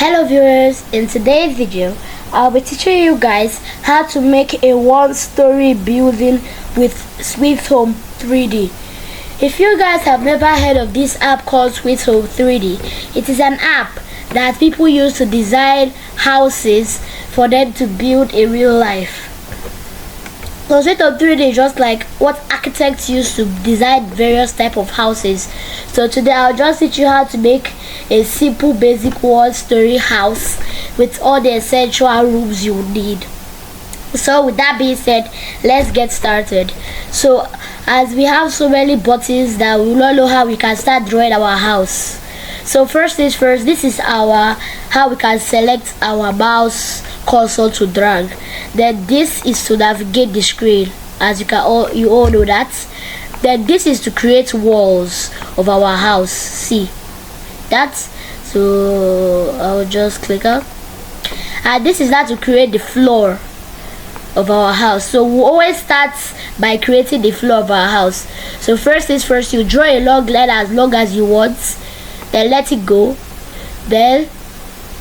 Hello viewers, in today's video I'll be teaching you guys how to make a one-story building with Sweet Home 3D. If you guys have never heard of this app called Sweet Home 3D, it is an app that people use to design houses for them to build a real life. So Sweet Home 3D is just like what architects use to design various type of houses. So today I'll just teach you how to make a simple basic one-story house with all the essential rooms you need. So with that being said, let's get started. So as we have so many buttons that we will not know how we can start drawing our house. So first things first, this is our how we can select our mouse cursor to drag. Then this is to navigate the screen, as you all know that. Then this is to create walls of our house. See that? So I'll just click up, and this is that to create the floor of our house. So we always start by creating the floor of our house. So first things first, you draw a long line as long as you want, then let it go, then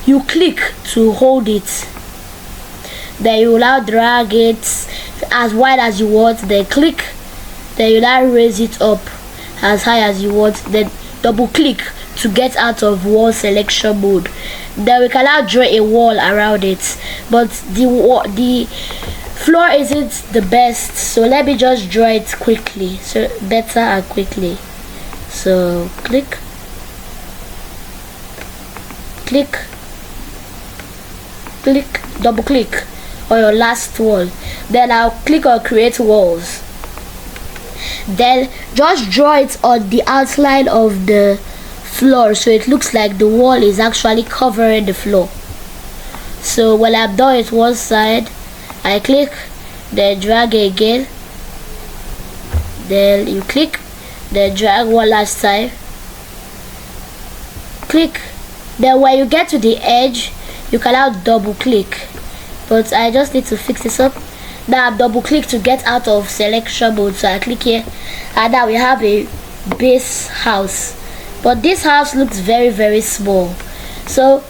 you click to hold it, then you will now drag it as wide as you want, then click, then you now raise it up as high as you want, then double click to get out of wall selection mode. Then we can now draw a wall around it, but the floor isn't the best, so let me just draw it quickly, so better and quickly. So click, click, click, double click on your last wall, then I'll click on create walls, then just draw it on the outline of the floor so it looks like the wall is actually covering the floor. So when I'm done with one side, I click, then drag again, then you click, then drag one last time, click, then when you get to the edge you can now double click, but I just need to fix this up. Now I double click to get out of selection mode, so I click here, and now we have a base house, but this house looks very small. So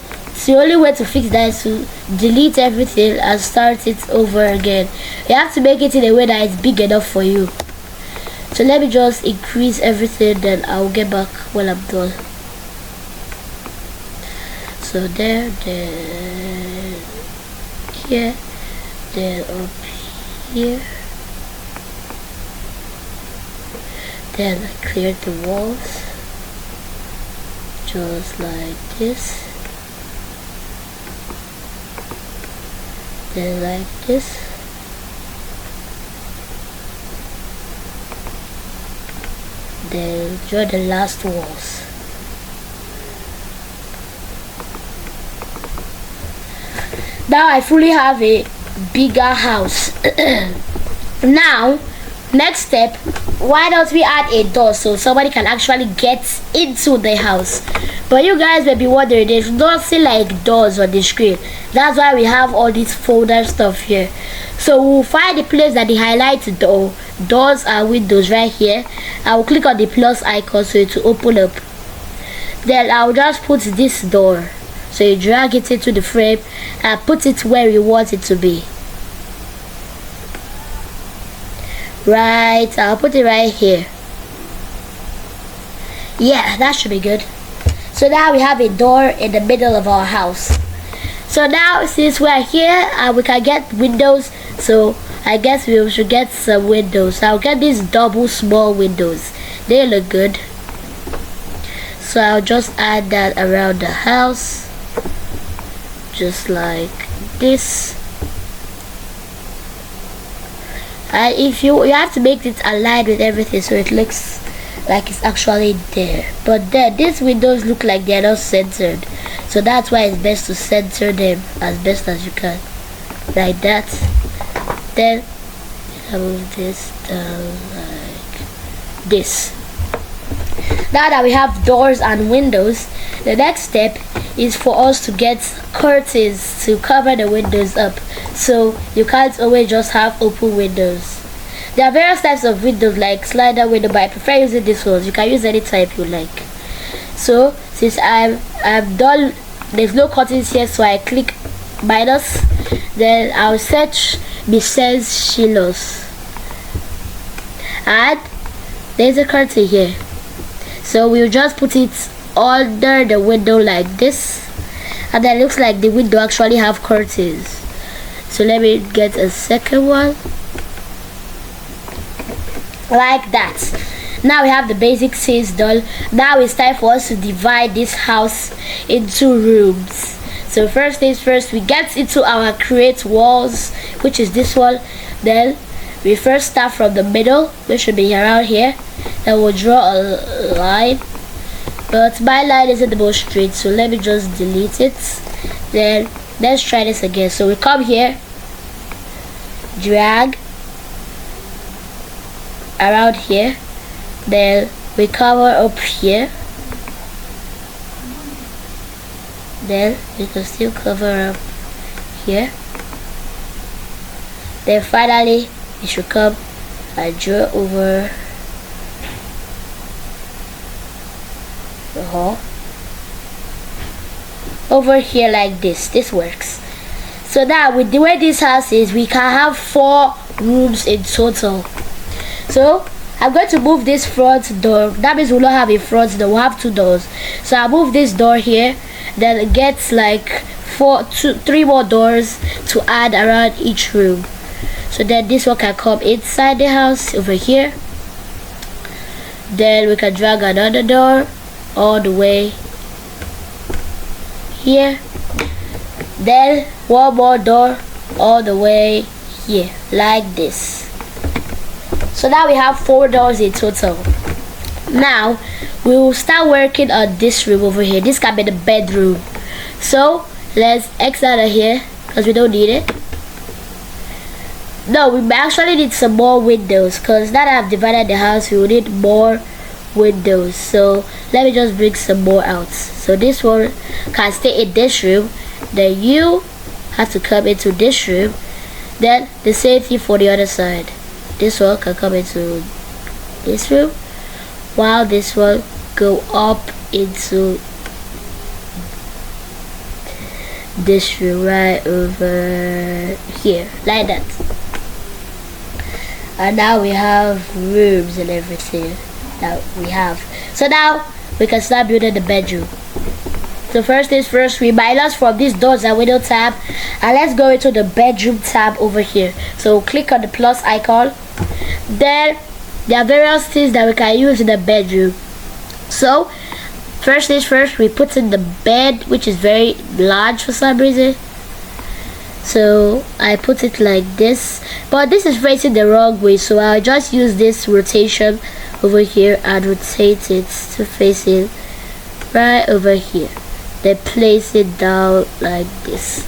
the only way to fix that is to delete everything and start it over again. You have to make it in a way that is big enough for you. So let me just increase everything, then I'll get back when I'm done. So there, then here, then up here, then I cleared the walls just like this, then like this, then draw the last walls. Now I fully have a bigger house. Now next step, why don't we add a door so somebody can actually get into the house? But you guys may be wondering, there's nothing like doors on the screen. That's why we have all this folder stuff here. So we'll find the place that they highlight doors and windows right here. I will click on the plus icon so it will open up. Then I'll just put this door, so you drag it into the frame and put it where you want it to be. Right, I'll put it right here. Yeah, that should be good. So now we have a door in the middle of our house. So now since we're here and we can get windows, so I guess we should get some windows. I'll get these double small windows. They look good. So I'll just add that around the house, just like this. And if you have to make it aligned with everything so it looks like it's actually there. But then these windows look like they're not centered, so that's why it's best to center them as best as you can, like that. Then I move this down like this. Now that we have doors and windows, the next step is for us to get curtains to cover the windows up, so you can't always just have open windows. There are various types of windows like slider window, but I prefer using this one. You can use any type you like. So since I've done there's no curtains here, so I click minus. Then I'll search Mrs. Shilos, and there's a curtain here, so we'll just put it under the window like this, and then it looks like the window actually have curtains. So let me get a second one like that. Now we have the basic scenes done. Now it's time for us to divide this house into rooms. So first things first, we get into our create walls, which is this one. Then we first start from the middle, which should be around here. Then we'll draw a line, but my line isn't the most straight, so let me just delete it. Then let's try this again. So we come here, drag around here, then we cover up here, then we can still cover up here, then finally we should come and draw over the hall over here like this. This works. So now with the way this house is, we can have 4 rooms in total. So I'm going to move this front door. That means we'll not have a front door, we'll have 2 doors. So I'll move this door here, then it gets like 3 more doors to add around each room. So then this one can come inside the house over here. Then we can drag another door all the way here. Then 1 more door all the way here like this. So now we have 4 doors in total. Now we will start working on this room over here. This can be the bedroom. So let's X out of here because we don't need it. No, we actually need some more windows, because now that I've divided the house, we will need more windows. So let me just bring some more out. So this one can stay in this room, then you have to come into this room, then the same thing for the other side. This one can come into this room, while this one go up into this room right over here like that. And now we have rooms and everything that we have. So now we can start building the bedroom. So first things first, we minus from these doors and window tab, and let's go into the bedroom tab over here. So click on the plus icon. Then there are various things that we can use in the bedroom. So first things first, we put in the bed, which is very large for some reason. So I put it like this, but this is facing the wrong way, so I'll just use this rotation over here and rotate it to face it right over here. Then place it down like this.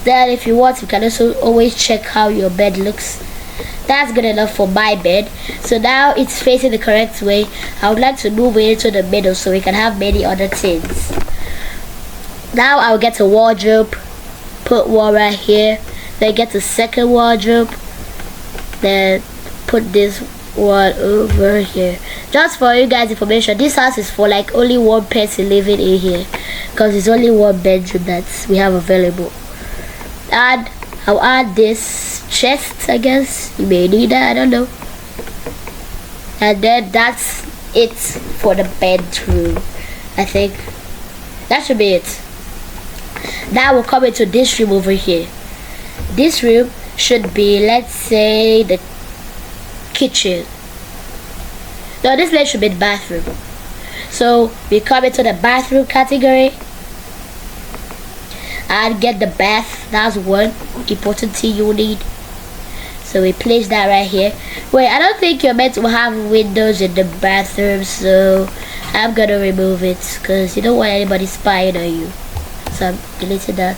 Then if you want, you can also always check how your bed looks. That's good enough for my bed. So now it's facing the correct way. I would like to move it into the middle so we can have many other things. Now I'll get a wardrobe, put one right here, then get the second wardrobe, then put this one over here. Just for you guys information, this house is for like only 1 person living in here, because it's only 1 bedroom that we have available. And I'll add this chest, I guess you may need that, I don't know. And then that's it for the bedroom. I think that should be it. Now we'll come into this room over here. This room should be, let's say, the kitchen. No, this place should be the bathroom. So we come into the bathroom category and get the bath. That's one important thing you need. So we place that right here. Wait, I don't think you're meant to have windows in the bathroom, so I'm gonna remove it because you don't want anybody spying on you. So I'm deleting that.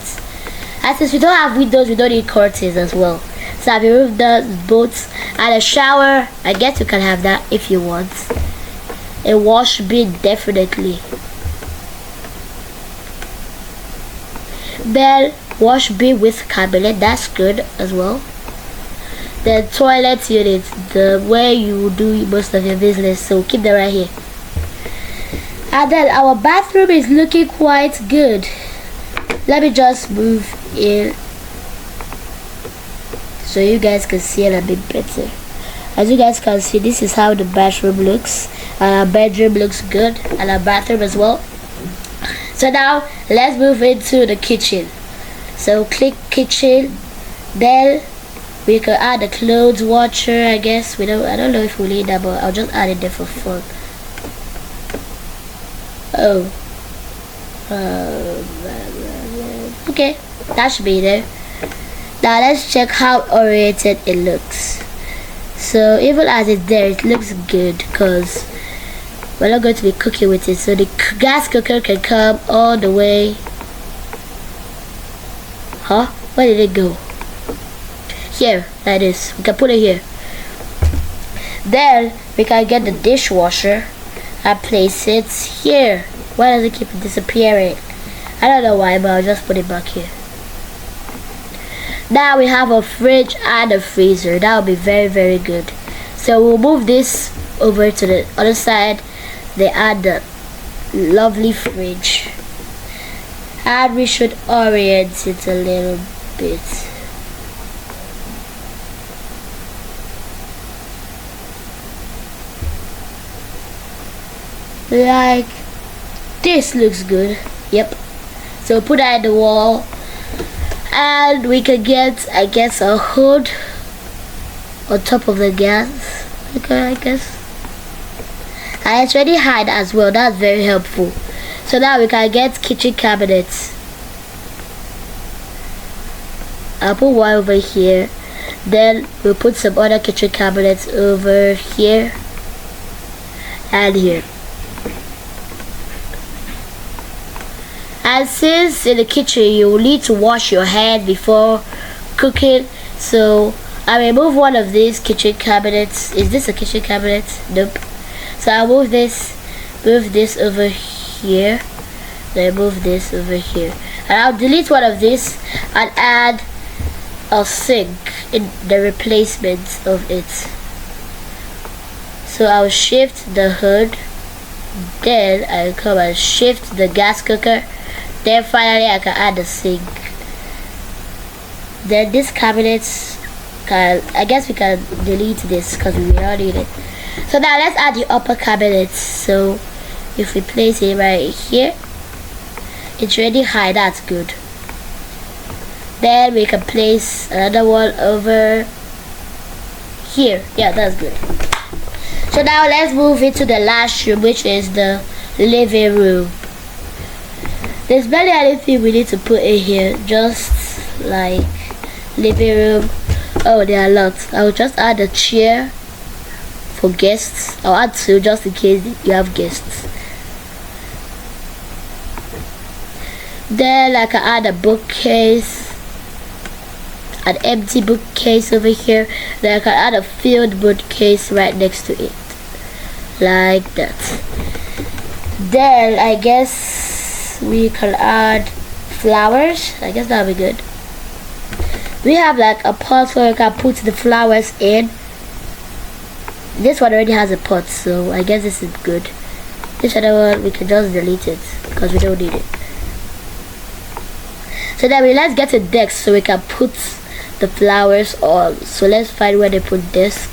And since we don't have windows, we don't need curtains as well. So I've removed those both. And a shower, I guess you can have that if you want. A wash bin, definitely. Then wash bin with cabinet, that's good as well. The toilet unit, the where you do most of your business, so keep that right here. And then our bathroom is looking quite good. let me just move in so you guys can see it a bit better. As you guys can see, this is how the bathroom looks, and our bedroom looks good, and our bathroom as well. So now let's move into the kitchen. So click kitchen, then we can add a clothes washer. I guess I don't know if we need that, but I'll just add it there for fun. Okay, that should be there. Now let's check how oriented it looks. So even as it's there, it looks good because we're not going to be cooking with it. So the gas cooker can come all the way. Huh? Where did it go? Here, that is. We can put it here. Then we can get the dishwasher and place it here. Why does it keep disappearing? I don't know why, but I'll just put it back here. Now we have a fridge and a freezer. That will be very, very good. So we'll move this over to the other side. They add the lovely fridge. And we should orient it a little bit. Like this looks good. Yep. So put that at the wall. And we can get, I guess, a hood on top of the gas. Okay, I guess. And it's already hide as well. That's very helpful. So now we can get kitchen cabinets. I'll put one over here. Then we'll put some other kitchen cabinets over here and here. And since in the kitchen you will need to wash your hand before cooking, so I will move one of these kitchen cabinets. Is this a kitchen cabinet? Nope. So I'll move this over here, then move this over here, and I'll delete one of these and add a sink in the replacement of it. So I'll shift the hood, then I'll come and shift the gas cooker. Then finally I can add the sink. Then this cabinet I guess we can delete this because we don't need it. So now let's add the upper cabinet. So if we place it right here, it's already high. That's good. Then we can place another one over here. Yeah, that's good. So now let's move into the last room, which is the living room. There's barely anything we need to put in here, just like living room. Oh, there are lots. I'll just add a chair for guests. I'll add two just in case you have guests. Then I can add a bookcase, an empty bookcase over here. Then I can add a filled bookcase right next to it, like that. Then I guess we can add flowers. I guess that'll be good. We have like a pot where we can put the flowers in. This one already has a pot, so I guess this is good. This other one we can just delete it because we don't need it. So then let's get a desk so we can put the flowers on. So let's find where they put desk.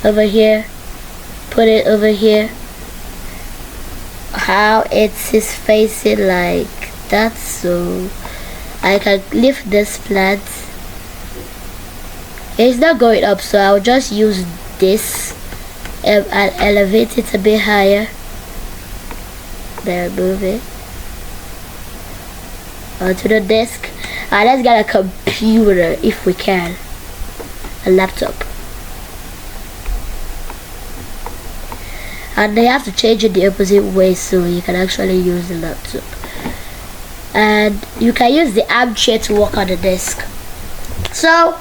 Over here. Put it over here. How it is facing like that, so I can lift this plant. It's not going up, so I'll just use this and elevate it a bit higher. There, move it onto the desk. And let's get a computer if we can, a laptop. And they have to change it the opposite way so you can actually use the laptop. And you can use the armchair to work on the desk. So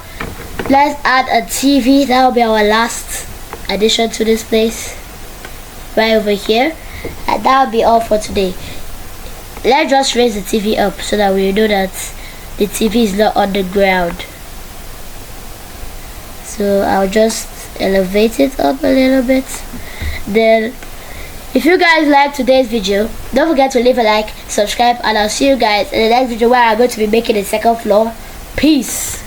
let's add a TV. That will be our last addition to this place, right over here. And that will be all for today. Let's just raise the TV up so that we know that the TV is not on the ground. So I'll just elevate it up a little bit. Then If you guys like today's video, don't forget to leave a like, subscribe, and I'll see you guys in the next video where I'm going to be making a second floor. Peace.